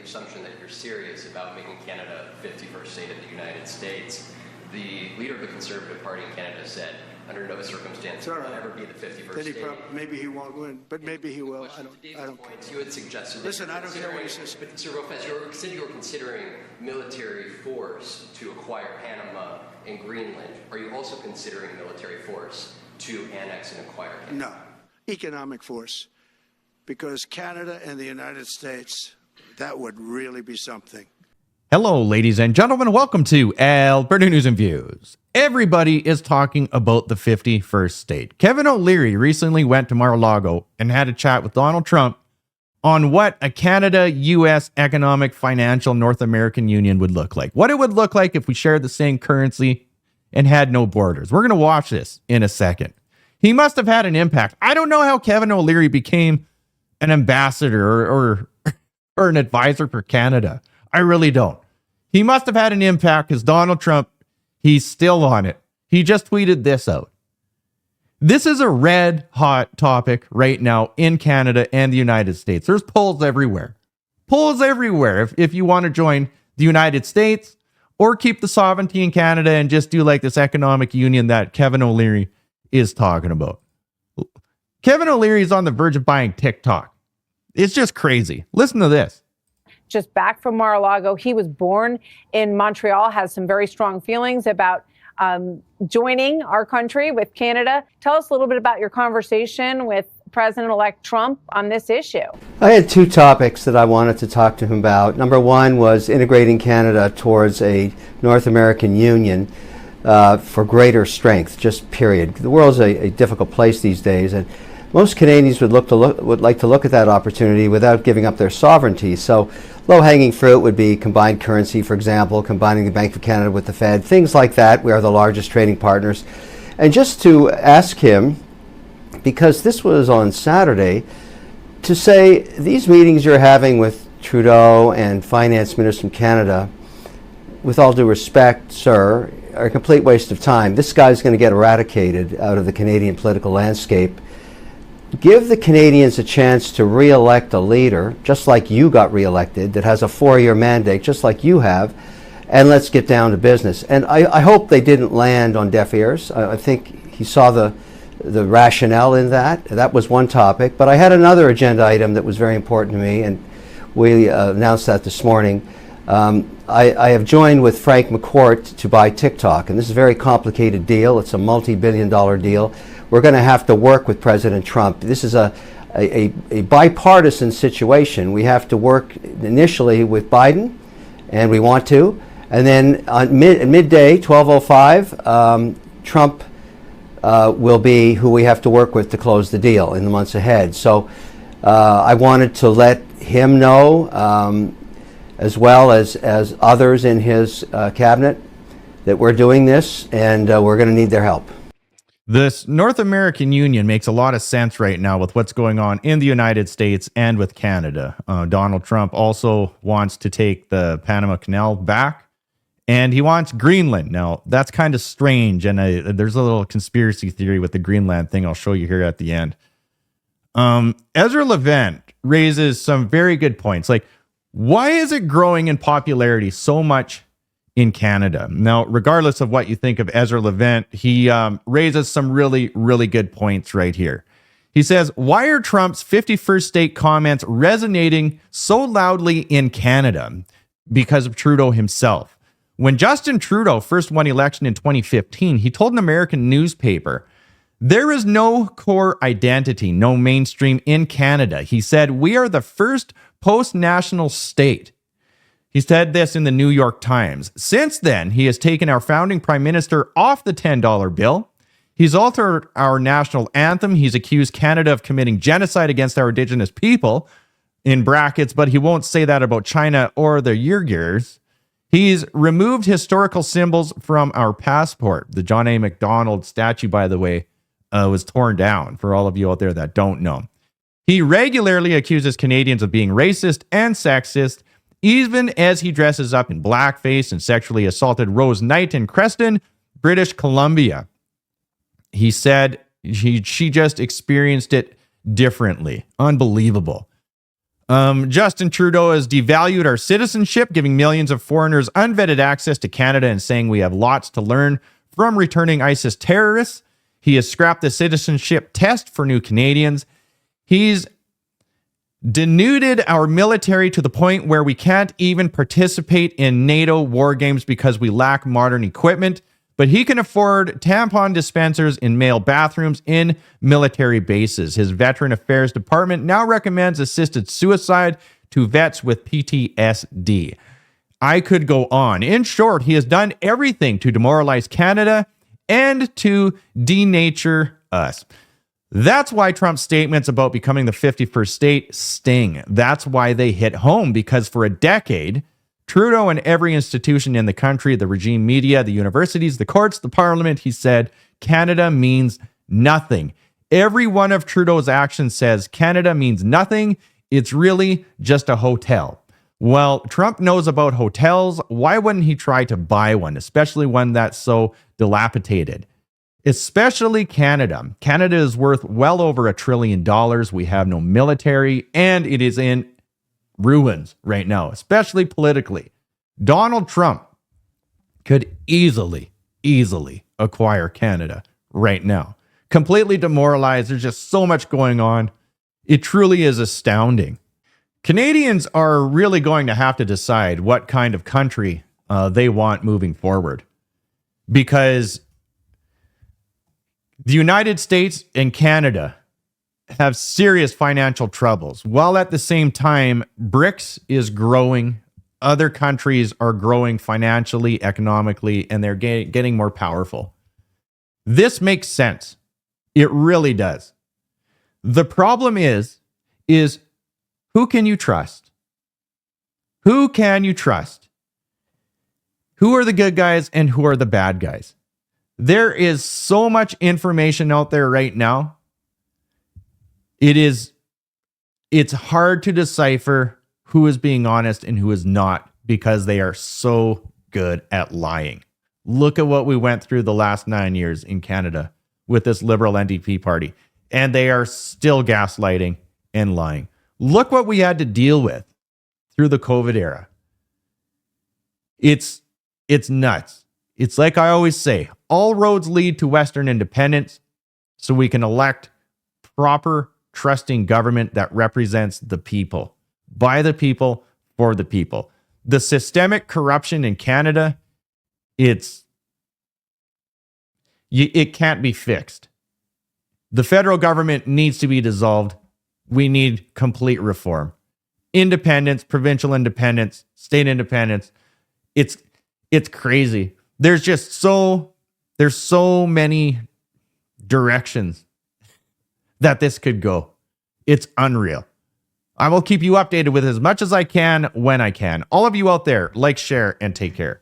assumption that you're serious about making Canada 51st state of the United States. The leader of the Conservative Party in Canada said, under no circumstances will it ever be the 51st state. Maybe he won't win, but maybe he will. I don't care. You had suggested. Listen, I don't care what he says. But Sir Rofes, you said you were considering military force to acquire Panama and Greenland. Are you also considering military force to annex and acquire Canada? No, economic force, because Canada and the United States, that would really be something. Hello, ladies and gentlemen. Welcome to Alberta News and Views. Everybody is talking about the 51st state. Kevin O'Leary recently went to Mar-a-Lago and had a chat with Donald Trump on what a Canada-U.S. economic, financial, North American Union would look like. What it would look like if we shared the same currency and had no borders. We're going to watch this in a second. He must have had an impact. I don't know how Kevin O'Leary became an ambassador or an advisor for Canada. I really don't. He must have had an impact because Donald Trump, he's still on it. He just tweeted this out. This is a red hot topic right now in Canada and the United States. There's polls everywhere. Polls everywhere. If you want to join the United States or keep the sovereignty in Canada and just do like this economic union that Kevin O'Leary is talking about. Kevin O'Leary is on the verge of buying TikTok. It's just crazy. Listen to this. Just back from Mar-a-Lago. He was born in Montreal, has some very strong feelings about joining our country with Canada. Tell us a little bit about your conversation with President-elect Trump on this issue. I had two topics that I wanted to talk to him about. Number one was integrating Canada towards a North American Union for greater strength, just period. The world's a difficult place these days, and most Canadians would like to look at that opportunity without giving up their sovereignty. So low-hanging fruit would be combined currency, for example, combining the Bank of Canada with the Fed, things like that. We are the largest trading partners. And just to ask him, because this was on Saturday, to say these meetings you're having with Trudeau and Finance Minister from Canada, with all due respect, sir, are a complete waste of time. This guy's going to get eradicated out of the Canadian political landscape. Give the Canadians a chance to re-elect a leader, just like you got re-elected, that has a 4-year mandate, just like you have, and let's get down to business. And I hope they didn't land on deaf ears. I think he saw the rationale in that. That was one topic. But I had another agenda item that was very important to me, and we announced that this morning. I have joined with Frank McCourt to buy TikTok, and this is a very complicated deal. It's a multi-billion-dollar deal. We're going to have to work with President Trump. This is a bipartisan situation. We have to work initially with Biden, and we want to. And then on midday, 12:05, Trump will be who we have to work with to close the deal in the months ahead. So I wanted to let him know, as well as others in his cabinet, that we're doing this, and we're going to need their help. This North American Union makes a lot of sense right now with what's going on in the United States and with Canada. Donald Trump also wants to take the Panama Canal back, and he wants Greenland. Now, that's kind of strange, and there's a little conspiracy theory with the Greenland thing I'll show you here at the end. Ezra Levant raises some very good points. Like, why is it growing in popularity so much in Canada? Now, regardless of what you think of Ezra Levant, he raises some really, really good points right here. He says, why are Trump's 51st state comments resonating so loudly in Canada? Because of Trudeau himself. When Justin Trudeau first won election in 2015, he told an American newspaper, there is no core identity, no mainstream in Canada. He said, we are the first post-national state. He said this in the New York Times. Since then, he has taken our founding prime minister off the $10 bill. He's altered our national anthem. He's accused Canada of committing genocide against our Indigenous people, in brackets, but he won't say that about China or the Uyghurs. He's removed historical symbols from our passport. The John A. Macdonald statue, by the way, was torn down, for all of you out there that don't know. He regularly accuses Canadians of being racist and sexist, even as he dresses up in blackface and sexually assaulted Rose Knight in Creston, British Columbia. He said she just experienced it differently. Unbelievable. Justin Trudeau has devalued our citizenship, giving millions of foreigners unvetted access to Canada and saying we have lots to learn from returning ISIS terrorists. He has scrapped the citizenship test for new Canadians. He's denuded our military to the point where we can't even participate in NATO war games because we lack modern equipment. But he can afford tampon dispensers in male bathrooms in military bases. His Veteran Affairs Department now recommends assisted suicide to vets with PTSD. I could go on. In short, he has done everything to demoralize Canada and to denature us. That's why Trump's statements about becoming the 51st state sting. That's why they hit home, because for a decade, Trudeau and every institution in the country, the regime media, the universities, the courts, the parliament, he said, Canada means nothing. Every one of Trudeau's actions says Canada means nothing. It's really just a hotel. Well, Trump knows about hotels. Why wouldn't he try to buy one, especially one that's so dilapidated? Especially Canada. Canada is worth well over $1 trillion. We have no military, and it is in ruins right now, especially politically. Donald Trump could easily acquire Canada right now. Completely demoralized. There's just so much going on. It truly is astounding. Canadians are really going to have to decide what kind of country they want moving forward, because the United States and Canada have serious financial troubles, while at the same time, BRICS is growing. Other countries are growing financially, economically, and they're getting more powerful. This makes sense. It really does. The problem is who can you trust? Who can you trust? Who are the good guys and who are the bad guys? There is so much information out there right now. It's hard to decipher who is being honest and who is not, because they are so good at lying. Look at what we went through the last 9 years in Canada with this Liberal NDP party, and they are still gaslighting and lying. Look what we had to deal with through the COVID era. It's nuts. It's like I always say, all roads lead to Western independence, so we can elect proper, trusting government that represents the people, by the people, for the people. The systemic corruption in Canada, it can't be fixed. The federal government needs to be dissolved. We need complete reform. Independence, provincial independence, state independence. It's crazy. There's so many directions that this could go. It's unreal. I will keep you updated with as much as I can when I can. All of you out there, like, share, and take care.